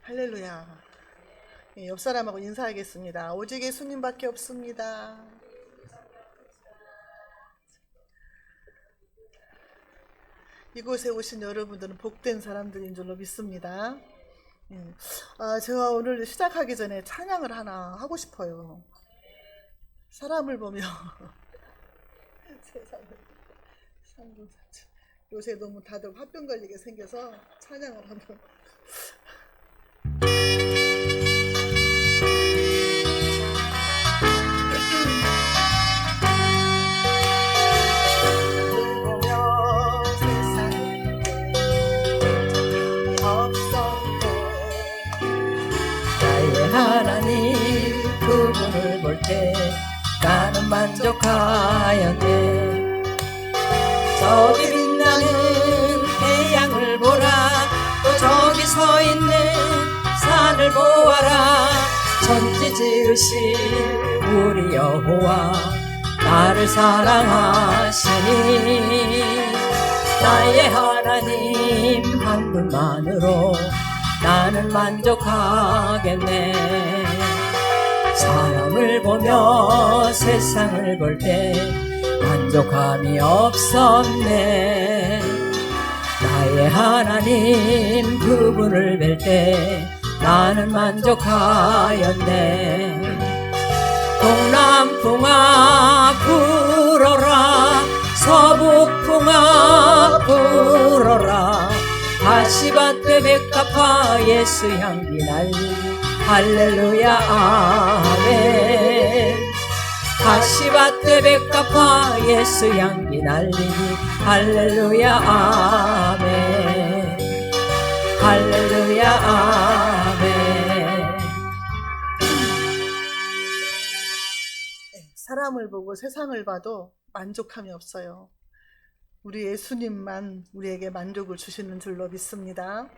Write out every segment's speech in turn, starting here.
할렐루야. 예, 옆 사람하고 인사하겠습니다. 오직 예수님밖에 없습니다. 이곳에 오신 여러분들은 복된 사람들인 줄로 믿습니다. 예. 제가 오늘 시작하기 전에 찬양을 하나 하고 싶어요. 사람을 보며 세상을 상분사치. 요새 너무 다들 화병 걸리게 생겨서 찬양을 한번. 하나님 그분을 볼 때 나는 만족하였네. 저기 빛나는 태양을 보라, 또 저기 서 있는 산을 보아라. 천지 지으신 우리 여호와 나를 사랑하시니 나의 하나님 한 분만으로 나는 만족하겠네. 사람을 보며 세상을 볼 때 만족함이 없었네. 나의 하나님 그분을 뵐 때 나는 만족하였네. 동남풍아 불어라, 서북풍아 불어라. 가시밭에 백합화 예수 향기 날리니 할렐루야 아멘. 가시밭에 백합화 예수 향기 날리니 할렐루야 아멘. 할렐루야 아멘. 사람을 보고 세상을 봐도 만족함이 없어요. 우리 예수님만 우리에게 만족을 주시는 줄로 믿습니다.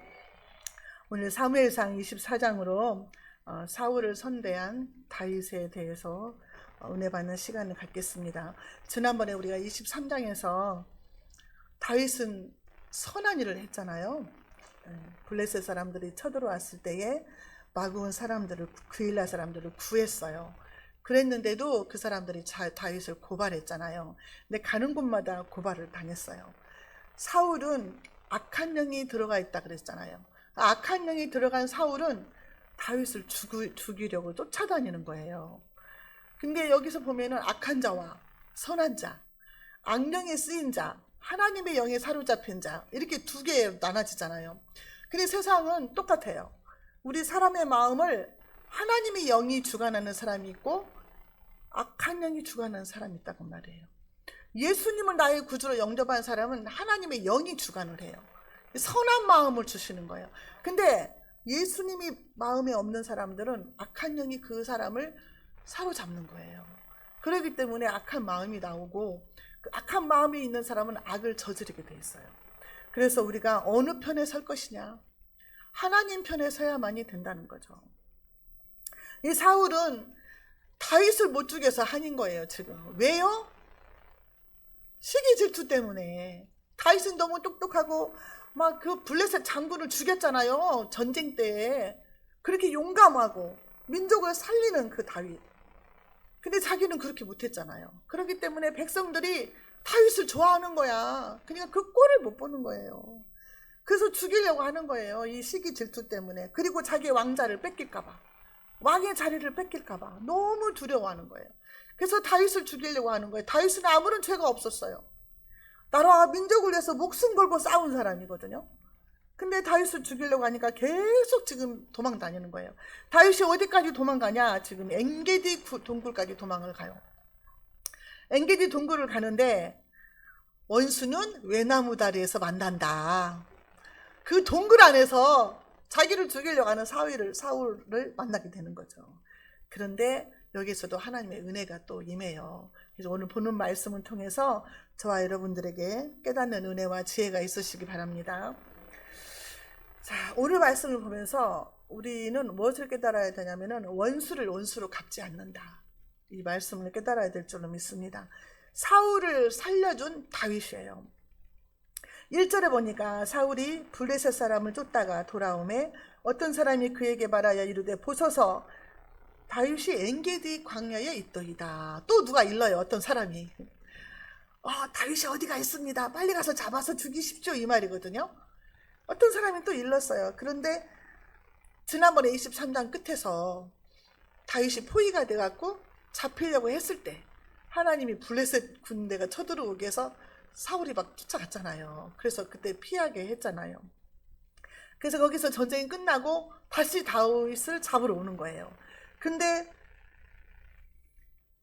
오늘 사무엘상 24장으로 사울을 선대한 다윗에 대해서 은혜 받는 시간을 갖겠습니다. 지난번에 우리가 23장에서 다윗은 선한 일을 했잖아요. 블레셋 사람들이 쳐들어왔을 때에 마구온 사람들을, 그일라 사람들을 구했어요. 그랬는데도 그 사람들이 다윗을 고발했잖아요. 근데 가는 곳마다 고발을 당했어요. 사울은 악한 영이 들어가 있다 그랬잖아요. 악한 영이 들어간 사울은 다윗을 죽이려고 쫓아다니는 거예요. 근데 여기서 보면은 악한 자와 선한 자, 악령에 쓰인 자, 하나님의 영에 사로잡힌 자, 이렇게 두 개 나눠지잖아요. 근데 세상은 똑같아요. 우리 사람의 마음을 하나님의 영이 주관하는 사람이 있고 악한 영이 주관하는 사람이 있다고 말이에요. 예수님을 나의 구주로 영접한 사람은 하나님의 영이 주관을 해요. 선한 마음을 주시는 거예요. 근데 예수님이 마음에 없는 사람들은 악한 영이 그 사람을 사로잡는 거예요. 그렇기 때문에 악한 마음이 나오고 그 악한 마음이 있는 사람은 악을 저지르게 돼 있어요. 그래서 우리가 어느 편에 설 것이냐? 하나님 편에 서야만이 된다는 거죠. 이 사울은 다윗을 못 죽여서 한인 거예요, 지금. 왜요? 시기 질투 때문에. 다윗은 너무 똑똑하고 막 그 블레셋 장군을 죽였잖아요, 전쟁 때. 그렇게 용감하고 민족을 살리는 그 다윗. 근데 자기는 그렇게 못했잖아요. 그렇기 때문에 백성들이 다윗을 좋아하는 거야. 그러니까 그 꼴을 못 보는 거예요. 그래서 죽이려고 하는 거예요, 이 시기 질투 때문에. 그리고 자기 왕자를 뺏길까 봐, 왕의 자리를 뺏길까 봐 너무 두려워하는 거예요. 그래서 다윗을 죽이려고 하는 거예요. 다윗은 아무런 죄가 없었어요. 나라와 민족을 위해서 목숨 걸고 싸운 사람이거든요. 근데 다윗을 죽이려고 하니까 계속 지금 도망 다니는 거예요. 다윗이 어디까지 도망가냐? 지금 엔게디 동굴까지 도망을 가요. 엔게디 동굴을 가는데 원수는 외나무 다리에서 만난다. 그 동굴 안에서 자기를 죽이려고 하는 사울을 만나게 되는 거죠. 그런데 여기서도 하나님의 은혜가 또 임해요. 그래서 오늘 보는 말씀을 통해서 저와 여러분들에게 깨닫는 은혜와 지혜가 있으시기 바랍니다. 자, 오늘 말씀을 보면서 우리는 무엇을 깨달아야 되냐면은 원수를 원수로 갚지 않는다. 이 말씀을 깨달아야 될 줄로 믿습니다. 사울을 살려준 다윗이에요. 1절에 보니까 사울이 블레셋 사람을 쫓다가 돌아오매 어떤 사람이 그에게 말하여 이르되 보소서 다윗이 엔게디 광야에 있더이다. 또 누가 일러요. 어떤 사람이 다윗이 어디가 있습니다. 빨리 가서 잡아서 죽이십시오. 이 말이거든요. 어떤 사람이 또 일렀어요. 그런데 지난번에 23장 끝에서 다윗이 포위가 돼갖고 잡히려고 했을 때 하나님이 블레셋 군대가 쳐들어오게 해서 사울이 막 쫓아갔잖아요. 그래서 그때 피하게 했잖아요. 그래서 거기서 전쟁이 끝나고 다시 다윗을 잡으러 오는 거예요. 근데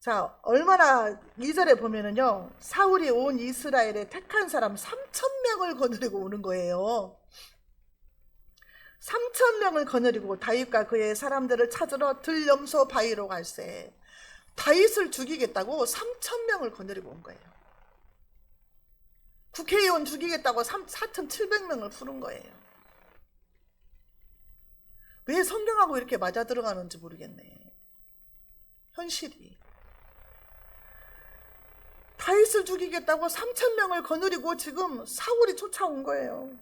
자, 얼마나 2절에 보면은요, 사울이 온 이스라엘에 택한 사람 3,000명을 거느리고 오는 거예요. 3,000명을 거느리고 다윗과 그의 사람들을 찾으러 들염소 바위로 갈새. 다윗을 죽이겠다고 3,000명을 거느리고 온 거예요. 국회의원 죽이겠다고 4,700명을 부른 거예요. 왜 성경하고 이렇게 맞아 들어가는지 모르겠네. 현실이. 다윗을 죽이겠다고 3,000명을 거느리고 지금 사울이 쫓아온 거예요.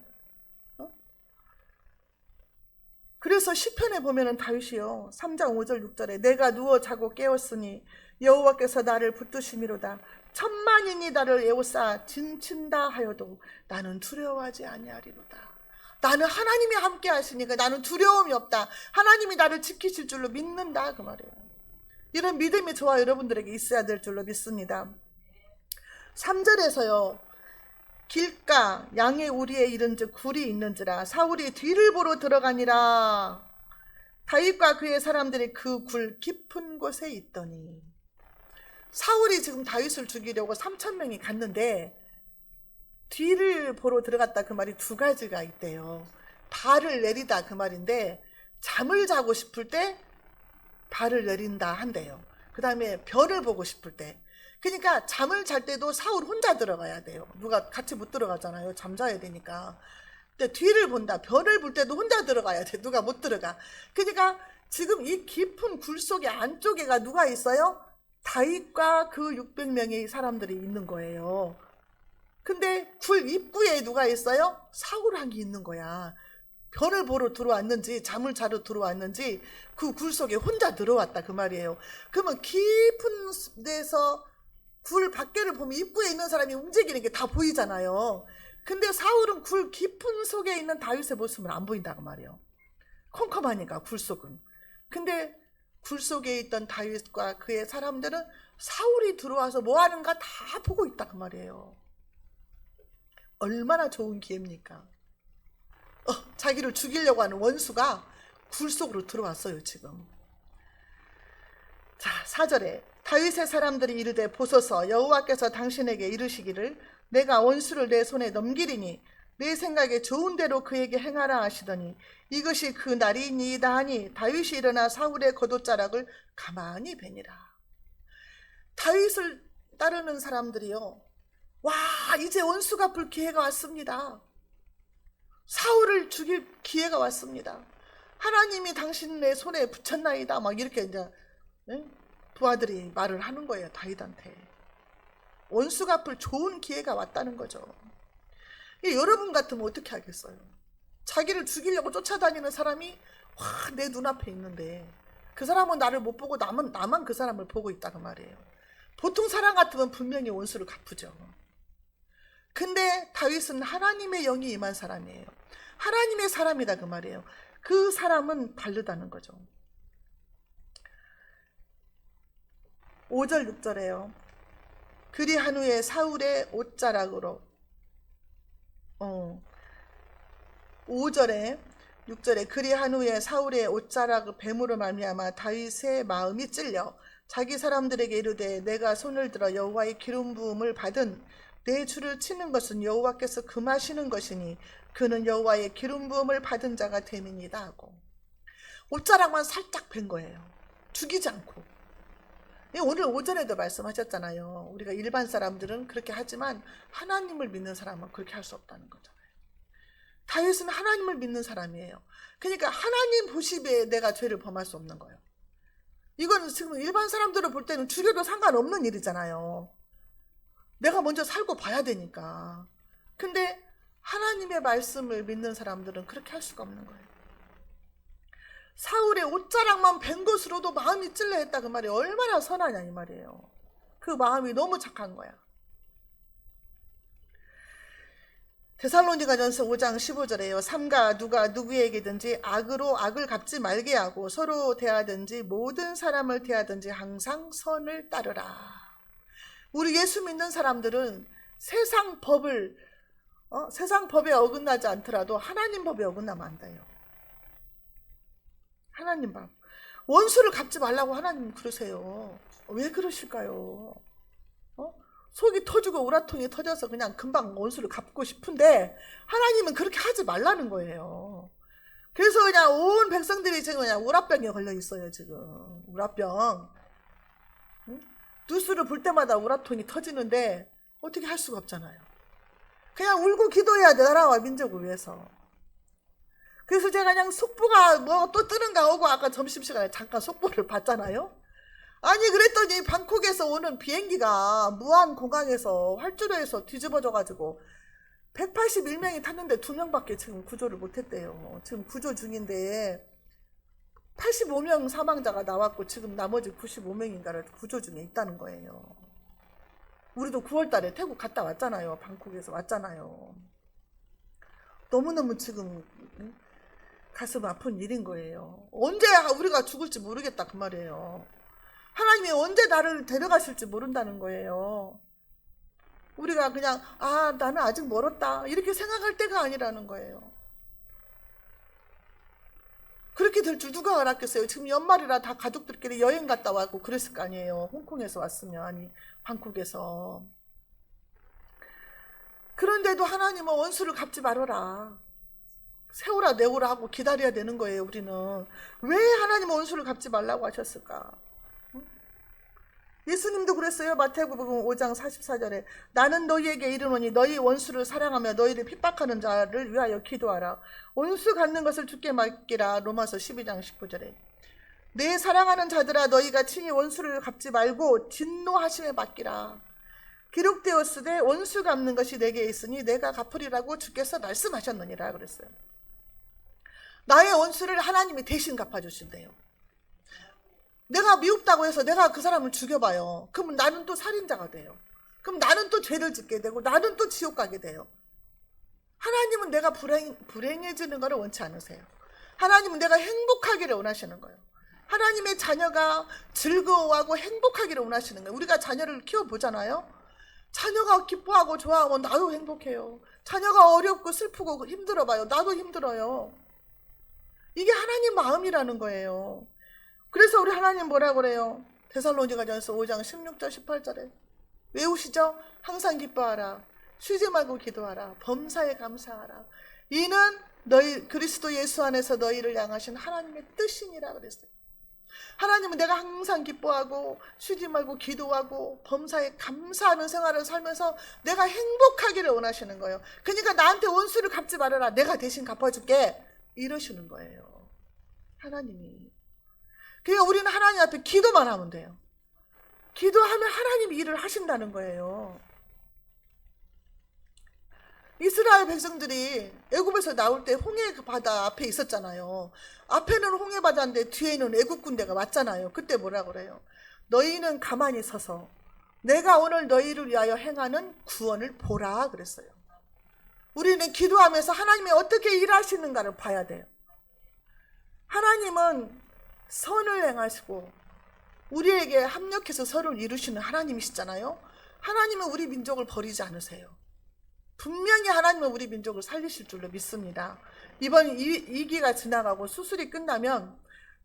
그래서 시편에 보면은 다윗이요 3장 5절 6절에 내가 누워 자고 깨었으니 여호와께서 나를 붙드심이로다. 천만인이 나를 에워싸 진친다 하여도 나는 두려워하지 아니하리로다. 나는 하나님이 함께 하시니까 나는 두려움이 없다. 하나님이 나를 지키실 줄로 믿는다. 그 말이에요. 이런 믿음이 저와 여러분들에게 있어야 될 줄로 믿습니다. 3절에서요. 길가 양의 우리에 이른즉 굴이 있는지라 사울이 뒤를 보러 들어가니라. 다윗과 그의 사람들이 그 굴 깊은 곳에 있더니 사울이 지금 다윗을 죽이려고 3,000명이 갔는데 뒤를 보러 들어갔다 그 말이 두 가지가 있대요. 발을 내리다 그 말인데 잠을 자고 싶을 때 발을 내린다 한대요. 그 다음에 별을 보고 싶을 때. 그러니까 잠을 잘 때도 사울 혼자 들어가야 돼요. 누가 같이 못 들어가잖아요. 잠자야 되니까. 근데 뒤를 본다. 별을 볼 때도 혼자 들어가야 돼. 누가 못 들어가. 그러니까 지금 이 깊은 굴 속에 안쪽에가 누가 있어요? 다윗과 그 600명의 사람들이 있는 거예요. 근데 굴 입구에 누가 있어요? 사울왕이 있는 거야. 별을 보러 들어왔는지 잠을 자러 들어왔는지 그 굴 속에 혼자 들어왔다 그 말이에요. 그러면 깊은 데서 굴 밖에를 보면 입구에 있는 사람이 움직이는 게 다 보이잖아요. 근데 사울은 굴 깊은 속에 있는 다윗의 모습은 안 보인다고 말이에요. 컴컴하니까 굴 속은. 근데 굴 속에 있던 다윗과 그의 사람들은 사울이 들어와서 뭐 하는가 다 보고 있다 그 말이에요. 얼마나 좋은 기회입니까? 자기를 죽이려고 하는 원수가 굴 속으로 들어왔어요 지금. 자 4절에 다윗의 사람들이 이르되 보소서 여호와께서 당신에게 이르시기를 내가 원수를 내 손에 넘기리니 내 생각에 좋은 대로 그에게 행하라 하시더니 이것이 그 날이니이다 하니 다윗이 일어나 사울의 겉옷자락을 가만히 베니라. 다윗을 따르는 사람들이요, 와 이제 원수가 불 기회가 왔습니다. 사울을 죽일 기회가 왔습니다. 하나님이 당신의 손에 붙였나이다 막 이렇게 이제 부하들이 말을 하는 거예요. 다윗한테 원수 갚을 좋은 기회가 왔다는 거죠. 여러분 같으면 어떻게 하겠어요? 자기를 죽이려고 쫓아다니는 사람이 내 눈앞에 있는데 그 사람은 나를 못 보고 나만 그 사람을 보고 있다고 말이에요. 보통 사람 같으면 분명히 원수를 갚으죠. 근데 다윗은 하나님의 영이 임한 사람이에요. 하나님의 사람이다 그 말이에요. 그 사람은 다르다는 거죠. 5절 6절에요. 그리한 후에 사울의 옷자락으로 5절에 6절에 그리한 후에 사울의 옷자락을 뱀으로 말미암아 다윗의 마음이 찔려 자기 사람들에게 이르되 내가 손을 들어 여호와의 기름 부음을 받은 내 주를 치는 것은 여호와께서 금하시는 것이니 그는 여호와의 기름 부음을 받은 자가 됨이니이다 하고 옷자락만 살짝 벤 거예요. 죽이지 않고. 오늘 오전에도 말씀하셨잖아요. 우리가 일반 사람들은 그렇게 하지만 하나님을 믿는 사람은 그렇게 할 수 없다는 거잖아요. 다윗은 하나님을 믿는 사람이에요. 그러니까 하나님 보시기에 내가 죄를 범할 수 없는 거예요. 이건 지금 일반 사람들을 볼 때는 죽여도 상관없는 일이잖아요. 내가 먼저 살고 봐야 되니까. 근데 하나님의 말씀을 믿는 사람들은 그렇게 할 수가 없는 거예요. 사울의 옷자락만 벤 것으로도 마음이 찔려 했다 그 말이에요. 얼마나 선하냐 이 말이에요. 그 마음이 너무 착한 거야. 데살로니가전서 5장 15절에요. 삼가 누가 누구에게든지 악으로 악을 갚지 말게 하고 서로 대하든지 모든 사람을 대하든지 항상 선을 따르라. 우리 예수 믿는 사람들은 세상 법에 어긋나지 않더라도 하나님 법에 어긋나면 안 돼요. 하나님 법. 원수를 갚지 말라고 하나님 그러세요. 왜 그러실까요? 속이 터지고 우라통이 터져서 그냥 금방 원수를 갚고 싶은데 하나님은 그렇게 하지 말라는 거예요. 그래서 그냥 온 백성들이 지금 그냥 우라병에 걸려 있어요. 지금 우라병. 뉴스를 볼 때마다 우라통이 터지는데 어떻게 할 수가 없잖아요. 그냥 울고 기도해야 돼, 나라와 민족을 위해서. 그래서 제가 그냥 속보가 뭐 또 뜨는가 오고 아까 점심시간에 잠깐 속보를 봤잖아요. 아니 그랬더니 방콕에서 오는 비행기가 무안공항에서 활주로에서 뒤집어져가지고 181명이 탔는데 2명밖에 지금 구조를 못했대요. 지금 구조 중인데 85명 사망자가 나왔고 지금 나머지 95명인가를 구조 중에 있다는 거예요. 우리도 9월달에 태국 갔다 왔잖아요. 방콕에서 왔잖아요. 너무너무 지금 가슴 아픈 일인 거예요. 언제 우리가 죽을지 모르겠다 그 말이에요. 하나님이 언제 나를 데려가실지 모른다는 거예요. 우리가 그냥 나는 아직 멀었다 이렇게 생각할 때가 아니라는 거예요. 그렇게 될 줄 누가 알았겠어요. 지금 연말이라 다 가족들끼리 여행 갔다 왔고 그랬을 거 아니에요. 홍콩에서 왔으면, 아니 방콕에서. 그런데도 하나님은 원수를 갚지 말아라, 세우라 내오라 하고 기다려야 되는 거예요. 우리는 왜 하나님은 원수를 갚지 말라고 하셨을까? 예수님도 그랬어요. 마태복음 5장 44절에 나는 너희에게 이르노니 너희 원수를 사랑하며 너희를 핍박하는 자를 위하여 기도하라. 원수 갚는 것을 주께 맡기라. 로마서 12장 19절에 내 사랑하는 자들아 너희가 친히 원수를 갚지 말고 진노하심에 맡기라. 기록되었으되 원수 갚는 것이 내게 있으니 내가 갚으리라고 주께서 말씀하셨느니라 그랬어요. 나의 원수를 하나님이 대신 갚아주신대요. 내가 미웠다고 해서 내가 그 사람을 죽여봐요. 그럼 나는 또 살인자가 돼요. 그럼 나는 또 죄를 짓게 되고 나는 또 지옥 가게 돼요. 하나님은 내가 불행해지는 것을 원치 않으세요. 하나님은 내가 행복하기를 원하시는 거예요. 하나님의 자녀가 즐거워하고 행복하기를 원하시는 거예요. 우리가 자녀를 키워보잖아요. 자녀가 기뻐하고 좋아하면 나도 행복해요. 자녀가 어렵고 슬프고 힘들어봐요. 나도 힘들어요. 이게 하나님 마음이라는 거예요. 그래서 우리 하나님 뭐라 그래요? 데살로니가전서 5장 16절 18절에 외우시죠? 항상 기뻐하라. 쉬지 말고 기도하라. 범사에 감사하라. 이는 너희 그리스도 예수 안에서 너희를 향하신 하나님의 뜻이니라 그랬어요. 하나님은 내가 항상 기뻐하고 쉬지 말고 기도하고 범사에 감사하는 생활을 살면서 내가 행복하기를 원하시는 거예요. 그러니까 나한테 원수를 갚지 말아라. 내가 대신 갚아줄게. 이러시는 거예요. 하나님이. 그러니까 우리는 하나님 앞에 기도만 하면 돼요. 기도하면 하나님이 일을 하신다는 거예요. 이스라엘 백성들이 애굽에서 나올 때 홍해 바다 앞에 있었잖아요. 앞에는 홍해 바다인데 뒤에는 애굽 군대가 왔잖아요. 그때 뭐라 그래요? 너희는 가만히 서서 내가 오늘 너희를 위하여 행하는 구원을 보라 그랬어요. 우리는 기도하면서 하나님이 어떻게 일하시는가를 봐야 돼요. 하나님은 선을 행하시고 우리에게 합력해서 선을 이루시는 하나님이시잖아요. 하나님은 우리 민족을 버리지 않으세요. 분명히 하나님은 우리 민족을 살리실 줄로 믿습니다. 이번 2기가 지나가고 수술이 끝나면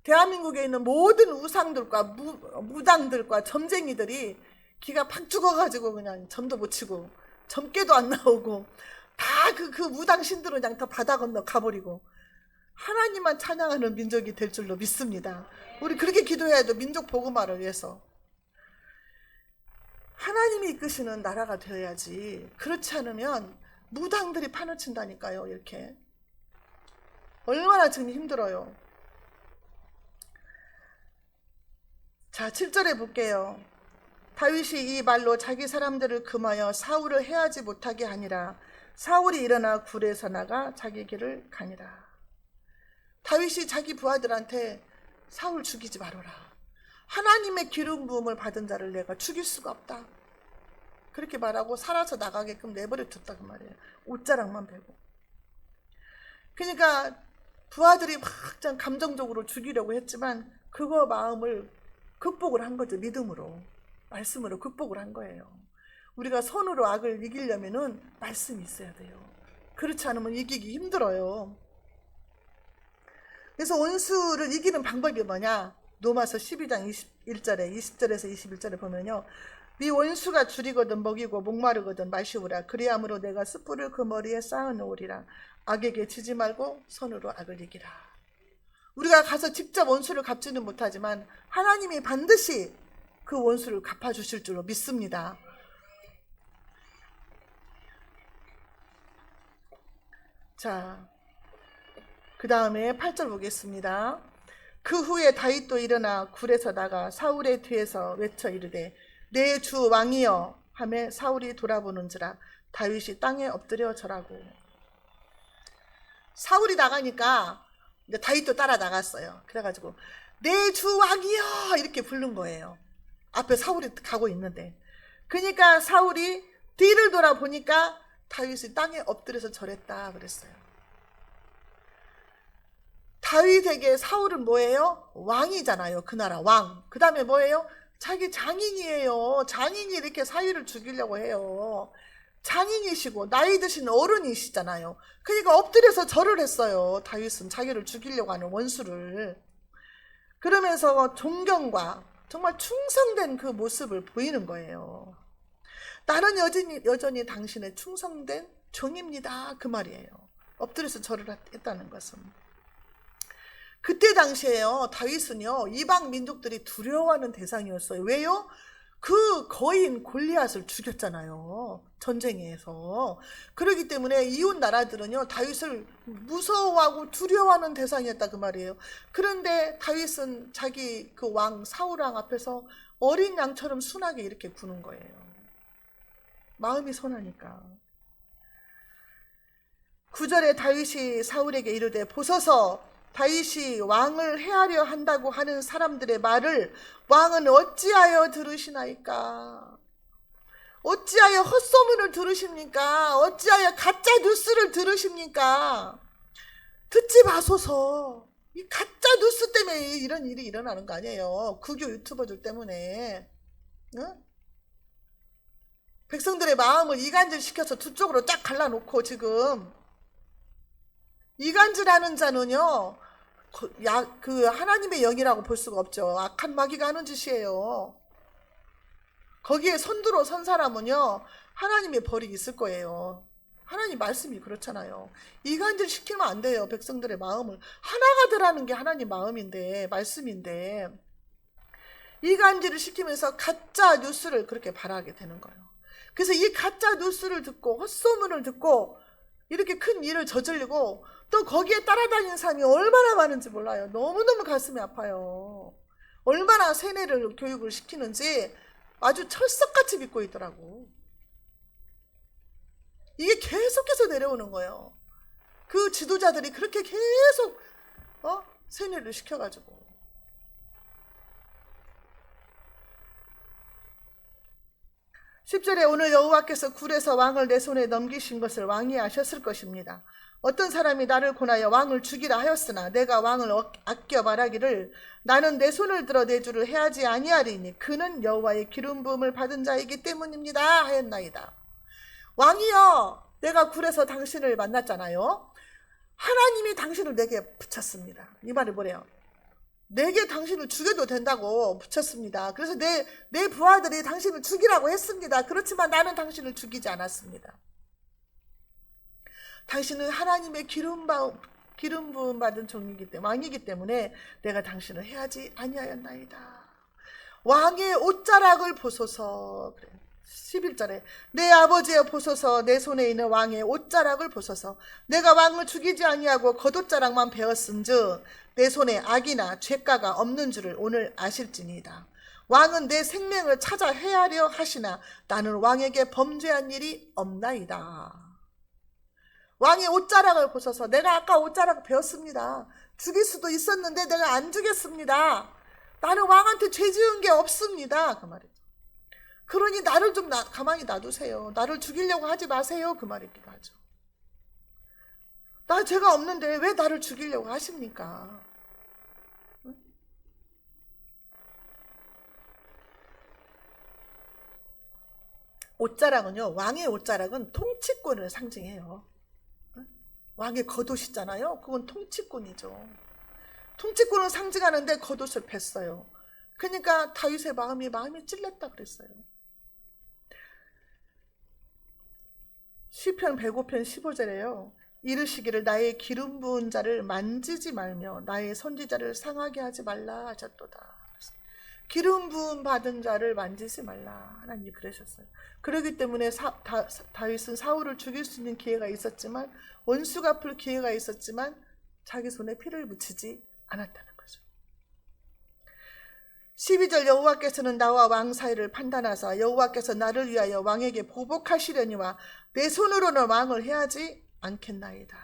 대한민국에 있는 모든 우상들과 무당들과 점쟁이들이 기가 팍 죽어가지고 그냥 점도 못 치고 점괘도 안 나오고 다 그 무당 신들은 그냥 다 바다 건너 가버리고 하나님만 찬양하는 민족이 될 줄로 믿습니다. 우리 그렇게 기도해야 돼요. 민족 복음화를 위해서. 하나님이 이끄시는 나라가 되어야지. 그렇지 않으면 무당들이 판을 친다니까요. 이렇게 얼마나 지금 힘들어요. 자, 7절에 볼게요. 다윗이 이 말로 자기 사람들을 금하여 사울을 해하지 못하게 하니라. 사울이 일어나 굴에서 나가 자기 길을 가니라. 다윗이 자기 부하들한테 사울 죽이지 말아라. 하나님의 기름 부음을 받은 자를 내가 죽일 수가 없다. 그렇게 말하고 살아서 나가게끔 내버려 뒀다 그 말이에요. 옷자락만 베고. 그러니까 부하들이 막 감정적으로 죽이려고 했지만 그거 마음을 극복을 한 거죠. 믿음으로. 말씀으로 극복을 한 거예요. 우리가 손으로 악을 이기려면은 말씀이 있어야 돼요. 그렇지 않으면 이기기 힘들어요. 그래서 원수를 이기는 방법이 뭐냐? 로마서 12장 21절에 20절에서 21절에 보면요. 네 원수가 줄이거든 먹이고 목마르거든 마시우라. 그리함으로 내가 숯불을 그 머리에 쌓아놓으리라. 악에게 지지 말고 손으로 악을 이기라. 우리가 가서 직접 원수를 갚지는 못하지만 하나님이 반드시 그 원수를 갚아주실 줄로 믿습니다. 자, 그 다음에 8절 보겠습니다. 그 후에 다윗도 일어나 굴에서 나가 사울의 뒤에서 외쳐 이르되 내 주 왕이여 하매 사울이 돌아보는지라 다윗이 땅에 엎드려 절하고. 사울이 나가니까 이제 다윗도 따라 나갔어요. 그래가지고 내 주 왕이여 이렇게 부른 거예요. 앞에 사울이 가고 있는데. 그러니까 사울이 뒤를 돌아보니까 다윗이 땅에 엎드려서 절했다 그랬어요. 다윗에게 사울은 뭐예요? 왕이잖아요. 그 나라 왕. 그 다음에 뭐예요? 자기 장인이에요. 장인이 이렇게 사위를 죽이려고 해요. 장인이시고 나이 드신 어른이시잖아요. 그러니까 엎드려서 절을 했어요. 다윗은 자기를 죽이려고 하는 원수를. 그러면서 존경과 정말 충성된 그 모습을 보이는 거예요. 나는 여전히 당신의 충성된 종입니다. 그 말이에요. 엎드려서 절을 했다는 것은. 그때 당시에요. 다윗은요. 이방 민족들이 두려워하는 대상이었어요. 왜요? 그 거인 골리앗을 죽였잖아요. 전쟁에서. 그렇기 때문에 이웃 나라들은요. 다윗을 무서워하고 두려워하는 대상이었다 그 말이에요. 그런데 다윗은 자기 그 왕 사울 왕 앞에서 어린 양처럼 순하게 이렇게 구는 거예요. 마음이 선하니까. 9절에 다윗이 사울에게 이르되 보소서 다윗이 왕을 해하려 한다고 하는 사람들의 말을 왕은 어찌하여 들으시나이까? 어찌하여 헛소문을 들으십니까? 어찌하여 가짜 뉴스를 들으십니까? 듣지 마소서. 이 가짜 뉴스 때문에 이런 일이 일어나는 거 아니에요. 국유 유튜버들 때문에. 응? 백성들의 마음을 이간질 시켜서 두 쪽으로 쫙 갈라놓고 지금 이간질하는 자는요. 그 하나님의 영이라고 볼 수가 없죠. 악한 마귀가 하는 짓이에요. 거기에 선두로 선 사람은요. 하나님의 벌이 있을 거예요. 하나님 말씀이 그렇잖아요. 이간질 시키면 안 돼요. 백성들의 마음을. 하나가 되라는 게 하나님 마음인데 말씀인데 이간질을 시키면서 가짜 뉴스를 그렇게 발하게 되는 거예요. 그래서 이 가짜 뉴스를 듣고 헛소문을 듣고 이렇게 큰 일을 저지르고 또 거기에 따라다니는 사람이 얼마나 많은지 몰라요. 너무너무 가슴이 아파요. 얼마나 세뇌를 교육을 시키는지 아주 철석같이 믿고 있더라고. 이게 계속해서 내려오는 거예요. 그 지도자들이 그렇게 계속 세뇌를 시켜가지고. (10절에) 오늘 여호와께서 굴에서 왕을 내 손에 넘기신 것을 왕이 아셨을 것입니다. 어떤 사람이 나를 권하여 왕을 죽이라 하였으나 내가 왕을 아껴 말하기를 나는 내 손을 들어 내 주를 해하지 아니하리니 그는 여호와의 기름 부음을 받은 자이기 때문입니다 하였나이다. 왕이여, 내가 굴에서 당신을 만났잖아요. 하나님이 당신을 내게 붙였습니다. 이 말이 뭐래요? 내게 당신을 죽여도 된다고 붙였습니다. 그래서 내 부하들이 당신을 죽이라고 했습니다. 그렇지만 나는 당신을 죽이지 않았습니다. 당신은 하나님의 기름 부음 받은 종이기 때문에 왕이기 때문에 내가 당신을 해하지 아니하였나이다. 왕의 옷자락을 보소서. 그래. 11절에 내 아버지여 보소서 내 손에 있는 왕의 옷자락을 보소서. 내가 왕을 죽이지 아니하고 겉옷자락만 베었은즉 내 손에 악이나 죄가가 없는 줄을 오늘 아실지니이다. 왕은 내 생명을 찾아 해하려 하시나 나는 왕에게 범죄한 일이 없나이다. 왕의 옷자락을 보소서. 내가 아까 옷자락 배웠습니다. 죽일 수도 있었는데 내가 안 죽였습니다. 나는 왕한테 죄 지은 게 없습니다. 그 말이죠. 그러니 나를 좀 가만히 놔두세요. 나를 죽이려고 하지 마세요. 그 말이기도 하죠. 나 죄가 없는데 왜 나를 죽이려고 하십니까? 응? 옷자락은요, 왕의 옷자락은 통치권을 상징해요. 응? 왕의 겉옷이잖아요. 그건 통치권이죠. 통치권을 상징하는데 겉옷을 뺐어요. 그러니까 다윗의 마음이 찔렸다 그랬어요. 시편 105편 15절에요. 이르시기를 나의 기름 부은 자를 만지지 말며 나의 선지자를 상하게 하지 말라 하셨도다. 기름 부은 받은 자를 만지지 말라. 하나님이 그러셨어요. 그렇기 때문에 다윗은 사울을 죽일 수 있는 기회가 있었지만, 원수 갚을 기회가 있었지만 자기 손에 피를 묻히지 않았다는 거죠. 12절 여호와께서는 나와 왕 사이를 판단하사 여호와께서 나를 위하여 왕에게 보복하시려니와 내 손으로는 왕을 해하지 않겠나이다.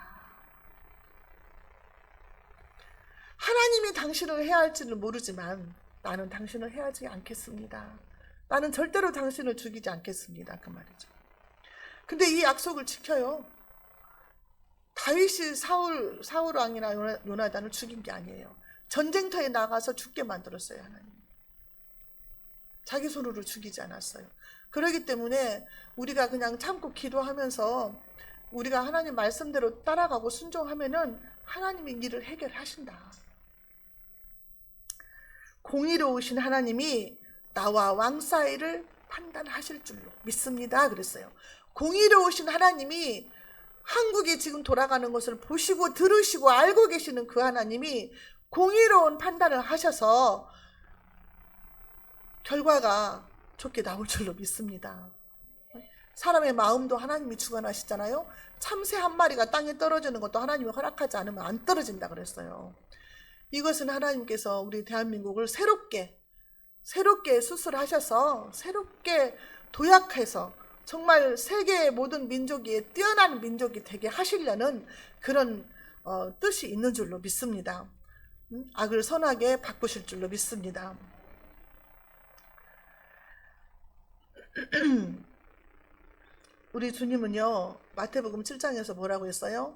하나님이 당신을 해야 할지는 모르지만 나는 당신을 해하지 않겠습니다. 나는 절대로 당신을 죽이지 않겠습니다. 그 말이죠. 근데 이 약속을 지켜요. 다윗이 사울 왕이나 요나단을 죽인 게 아니에요. 전쟁터에 나가서 죽게 만들었어요. 하나님. 자기 손으로 죽이지 않았어요. 그렇기 때문에 우리가 그냥 참고 기도하면서 우리가 하나님 말씀대로 따라가고 순종하면은 하나님이 일을 해결하신다. 공의로우신 하나님이 나와 왕 사이를 판단하실 줄로 믿습니다. 그랬어요. 공의로우신 하나님이 한국이 지금 돌아가는 것을 보시고 들으시고 알고 계시는 그 하나님이 공의로운 판단을 하셔서 결과가 좋게 나올 줄로 믿습니다. 사람의 마음도 하나님이 주관하시잖아요. 참새 한 마리가 땅에 떨어지는 것도 하나님이 허락하지 않으면 안 떨어진다 그랬어요. 이것은 하나님께서 우리 대한민국을 새롭게 수술하셔서 새롭게 도약해서 정말 세계의 모든 민족이 뛰어난 민족이 되게 하시려는 그런 뜻이 있는 줄로 믿습니다. 악을 선하게 바꾸실 줄로 믿습니다. 우리 주님은요, 마태복음 7장에서 뭐라고 했어요?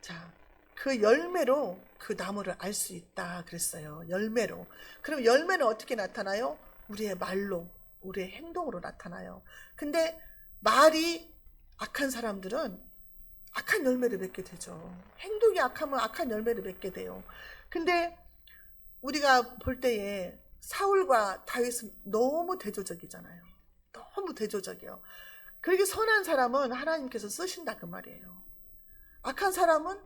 자, 그 열매로 그 나무를 알 수 있다 그랬어요. 열매로. 그럼 열매는 어떻게 나타나요? 우리의 말로, 우리의 행동으로 나타나요. 근데 말이 악한 사람들은 악한 열매를 맺게 되죠. 행동이 악하면 악한 열매를 맺게 돼요. 근데 우리가 볼 때에 사울과 다윗은 너무 대조적이잖아요. 너무 대조적이에요. 그렇게 선한 사람은 하나님께서 쓰신다 그 말이에요. 악한 사람은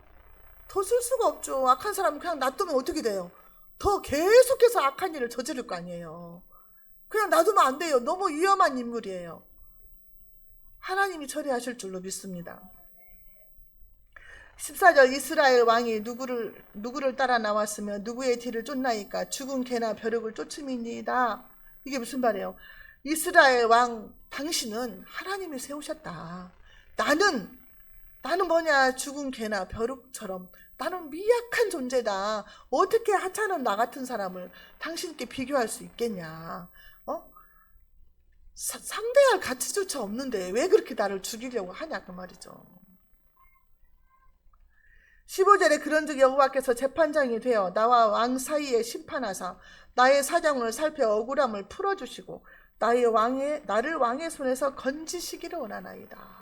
더 쓸 수가 없죠. 악한 사람은 그냥 놔두면 어떻게 돼요? 더 계속해서 악한 일을 저지를 거 아니에요. 그냥 놔두면 안 돼요. 너무 위험한 인물이에요. 하나님이 처리하실 줄로 믿습니다. 14절 이스라엘 왕이 누구를 따라 나왔으며 누구의 뒤를 쫓나이까 죽은 개나 벼룩을 쫓음이니이다. 이게 무슨 말이에요? 이스라엘 왕 당신은 하나님이 세우셨다. 나는 뭐냐, 죽은 개나 벼룩처럼 나는 미약한 존재다. 어떻게 하찮은 나 같은 사람을 당신께 비교할 수 있겠냐. 상대할 가치조차 없는데 왜 그렇게 나를 죽이려고 하냐 그 말이죠. 15절에 그런즉 여호와께서 재판장이 되어 나와 왕 사이에 심판하사 나의 사정을 살펴 억울함을 풀어주시고 나를 왕의 손에서 건지시기를 원하나이다.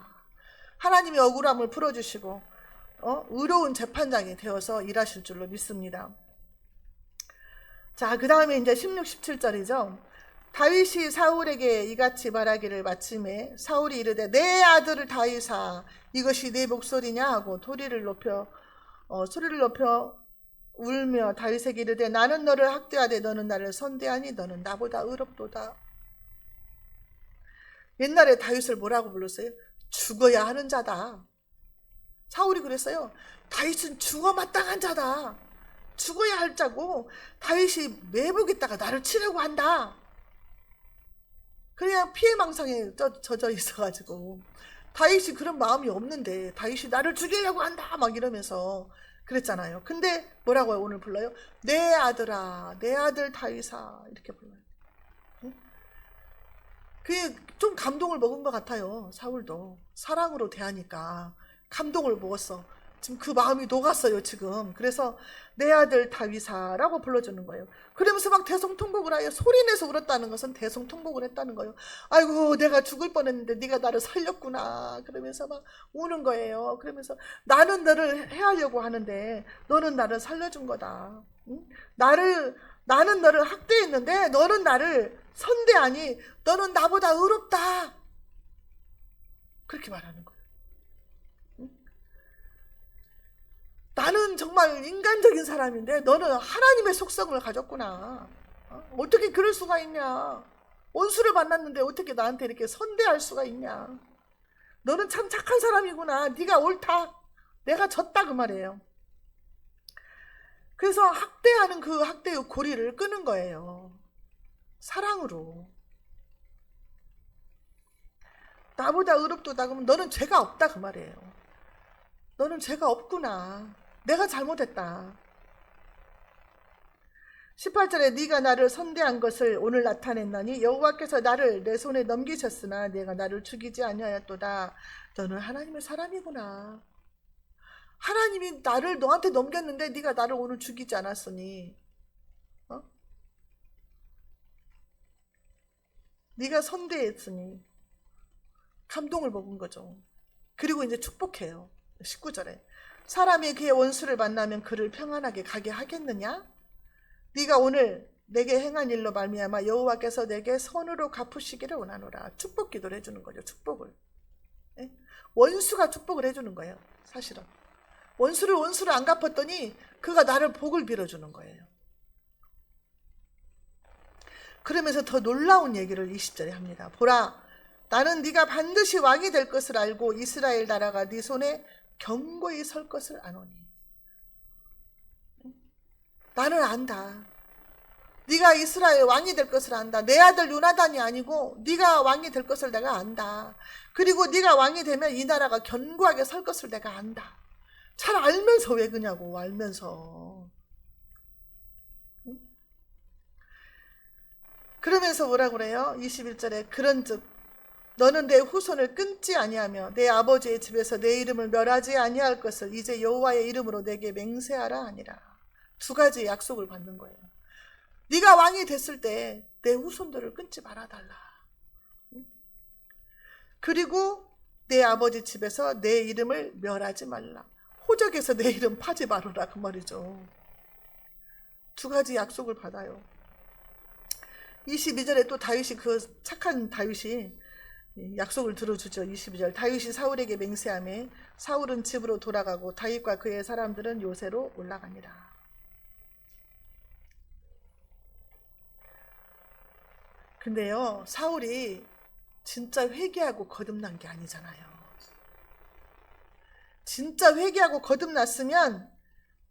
하나님이 억울함을 풀어주시고 의로운 재판장이 되어서 일하실 줄로 믿습니다. 자, 그 다음에 이제 16, 17절이죠. 다윗이 사울에게 이같이 말하기를 마침에 사울이 이르되 내 아들을 다윗아 이것이 내 목소리냐 하고 소리를 높여 울며 다윗에게 이르되 나는 너를 학대하되 너는 나를 선대하니 너는 나보다 의롭도다. 옛날에 다윗을 뭐라고 불렀어요? 죽어야 하는 자다. 사울이 그랬어요. 다윗은 죽어 마땅한 자다. 죽어야 할 자고 다윗이 매복에다가 나를 치려고 한다. 그냥 피해망상에 젖어 있어가지고 다윗이 그런 마음이 없는데 다윗이 나를 죽이려고 한다 막 이러면서 그랬잖아요. 근데 뭐라고요? 오늘 불러요? 내 아들아, 내 아들 다윗아 이렇게 불러요. 그게 좀 감동을 먹은 것 같아요. 사울도 사랑으로 대하니까 감동을 먹었어. 지금 그 마음이 녹았어요 지금. 그래서 내 아들 다윗아라고 불러주는 거예요. 그러면서 막 대성통곡을 하여 소리내서 울었다는 것은 대성통곡을 했다는 거예요. 아이고 내가 죽을 뻔했는데 네가 나를 살렸구나 그러면서 막 우는 거예요. 그러면서 나는 너를 해하려고 하는데 너는 나를 살려준 거다. 응? 나는 너를 학대했는데 너는 나를 선대하니 너는 나보다 의롭다. 그렇게 말하는 거예요. 나는 정말 인간적인 사람인데 너는 하나님의 속성을 가졌구나. 어떻게 그럴 수가 있냐. 원수를 만났는데 어떻게 나한테 이렇게 선대할 수가 있냐. 너는 참 착한 사람이구나. 네가 옳다. 내가 졌다 그 말이에요. 그래서 학대하는 그 학대의 고리를 끄는 거예요. 사랑으로. 나보다 의롭도다 그러면 너는 죄가 없다 그 말이에요. 너는 죄가 없구나. 내가 잘못했다. 18절에 네가 나를 선대한 것을 오늘 나타냈나니 여호와께서 나를 내 손에 넘기셨으나 내가 나를 죽이지 아니하였도다. 너는 하나님의 사람이구나. 하나님이 나를 너한테 넘겼는데 네가 나를 오늘 죽이지 않았으니 네가 선대했으니 감동을 먹은 거죠. 그리고 이제 축복해요. 19절에 사람이 그의 원수를 만나면 그를 평안하게 가게 하겠느냐? 네가 오늘 내게 행한 일로 말미암아 여호와께서 내게 선으로 갚으시기를 원하노라. 축복 기도를 해주는 거죠. 축복을. 예? 원수가 축복을 해주는 거예요. 사실은 원수를 안 갚았더니 그가 나를 복을 빌어주는 거예요. 그러면서 더 놀라운 얘기를 20절에 합니다. 보라, 나는 네가 반드시 왕이 될 것을 알고 이스라엘 나라가 네 손에 견고히 설 것을 아노니. 나는 안다. 네가 이스라엘 왕이 될 것을 안다. 내 아들 요나단이 아니고 네가 왕이 될 것을 내가 안다. 그리고 네가 왕이 되면 이 나라가 견고하게 설 것을 내가 안다. 잘 알면서 왜 그냐고. 알면서. 그러면서 뭐라 그래요? 21절에 그런즉 너는 내 후손을 끊지 아니하며 내 아버지의 집에서 내 이름을 멸하지 아니할 것을 이제 여호와의 이름으로 내게 맹세하라 하니라. 두 가지 약속을 받는 거예요. 네가 왕이 됐을 때 내 후손들을 끊지 말아달라. 그리고 내 아버지 집에서 내 이름을 멸하지 말라. 호적에서 내 이름 파지 말아라 그 말이죠. 두 가지 약속을 받아요. 22절에 또 다윗이 그 착한 다윗이 약속을 들어주죠. 22절 다윗이 사울에게 맹세하며 사울은 집으로 돌아가고 다윗과 그의 사람들은 요새로 올라가니라. 근데요 사울이 진짜 회개하고 거듭난 게 아니잖아요. 진짜 회개하고 거듭났으면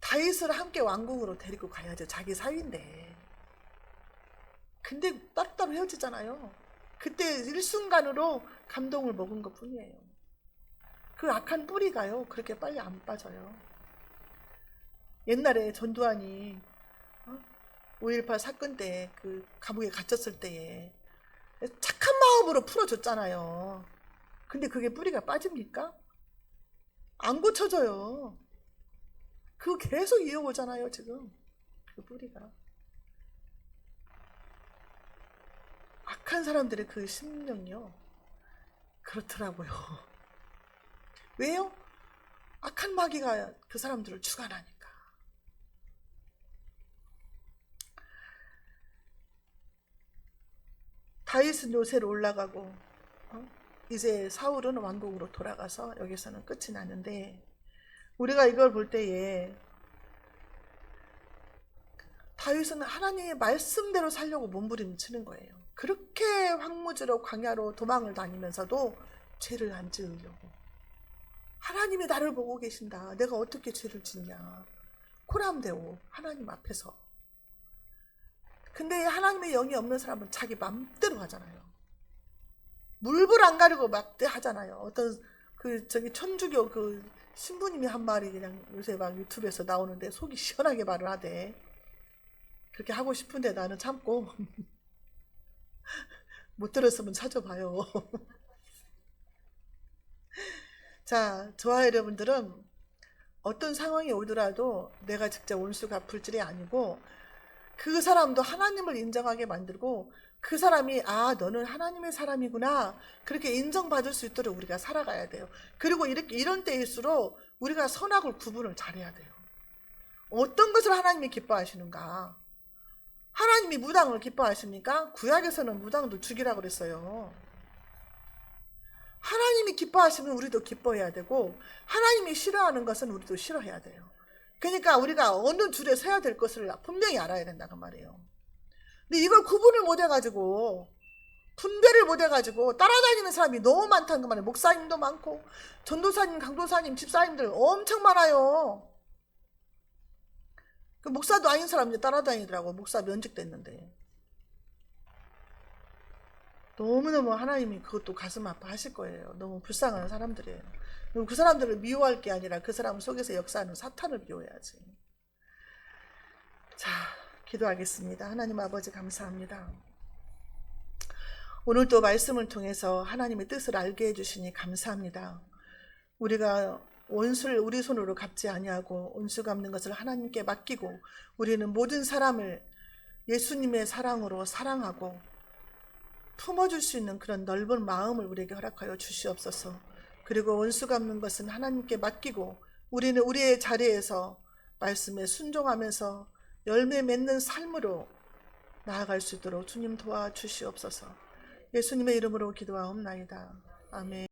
다윗을 함께 왕궁으로 데리고 가야죠. 자기 사위인데. 근데 따로따로 헤어지잖아요. 그때 일순간으로 감동을 먹은 것 뿐이에요. 그 악한 뿌리가요 그렇게 빨리 안 빠져요. 옛날에 전두환이 5.18 사건 때 그 감옥에 갇혔을 때에 착한 마음으로 풀어줬잖아요. 근데 그게 뿌리가 빠집니까? 안 고쳐져요. 그거 계속 이어오잖아요 지금. 그 뿌리가. 악한 사람들의 그 심령요 그렇더라고요. 왜요? 악한 마귀가 그 사람들을 주관하니까. 다윗은 요새로 올라가고 이제 사울은 왕궁으로 돌아가서 여기서는 끝이 나는데 우리가 이걸 볼 때에 다윗은 하나님의 말씀대로 살려고 몸부림치는 거예요. 그렇게 황무지로 광야로 도망을 다니면서도 죄를 안 지으려고. 하나님이 나를 보고 계신다. 내가 어떻게 죄를 짓냐. 코람데오 하나님 앞에서. 근데 하나님의 영이 없는 사람은 자기 맘대로 하잖아요. 물불 안 가리고 막 하잖아요. 어떤 저기 천주교 신부님이 한 말이 그냥 요새 막 유튜브에서 나오는데 속이 시원하게 말을 하대. 그렇게 하고 싶은데 나는 참고 못 들었으면 찾아봐요. 자, 저와 여러분들은 어떤 상황이 오더라도 내가 직접 원수 갚을 줄이 아니고 그 사람도 하나님을 인정하게 만들고 그 사람이 너는 하나님의 사람이구나 그렇게 인정받을 수 있도록 우리가 살아가야 돼요. 그리고 이런 때일수록 우리가 선악을 구분을 잘해야 돼요. 어떤 것을 하나님이 기뻐하시는가? 하나님이 무당을 기뻐하십니까? 구약에서는 무당도 죽이라고 그랬어요. 하나님이 기뻐하시면 우리도 기뻐해야 되고 하나님이 싫어하는 것은 우리도 싫어해야 돼요. 그러니까 우리가 어느 줄에 서야 될 것을 분명히 알아야 된다고 말이에요. 근데 이걸 구분을 못 해가지고 분별을 못 해가지고 따라다니는 사람이 너무 많다는 거 말이에요. 목사님도 많고 전도사님, 강도사님, 집사님들 엄청 많아요. 그 목사도 아닌 사람이 따라다니더라고. 목사 면직됐는데. 너무너무 하나님이 그것도 가슴 아파하실 거예요. 너무 불쌍한 사람들이에요. 그 사람들을 미워할 게 아니라 그 사람 속에서 역사하는 사탄을 미워해야지. 자, 기도하겠습니다. 하나님 아버지 감사합니다. 오늘 또 말씀을 통해서 하나님의 뜻을 알게 해주시니 감사합니다. 우리가 원수를 우리 손으로 갚지 아니하고 원수 갚는 것을 하나님께 맡기고 우리는 모든 사람을 예수님의 사랑으로 사랑하고 품어줄 수 있는 그런 넓은 마음을 우리에게 허락하여 주시옵소서. 그리고 원수 갚는 것은 하나님께 맡기고 우리는 우리의 자리에서 말씀에 순종하면서 열매 맺는 삶으로 나아갈 수 있도록 주님 도와주시옵소서. 예수님의 이름으로 기도하옵나이다. 아멘.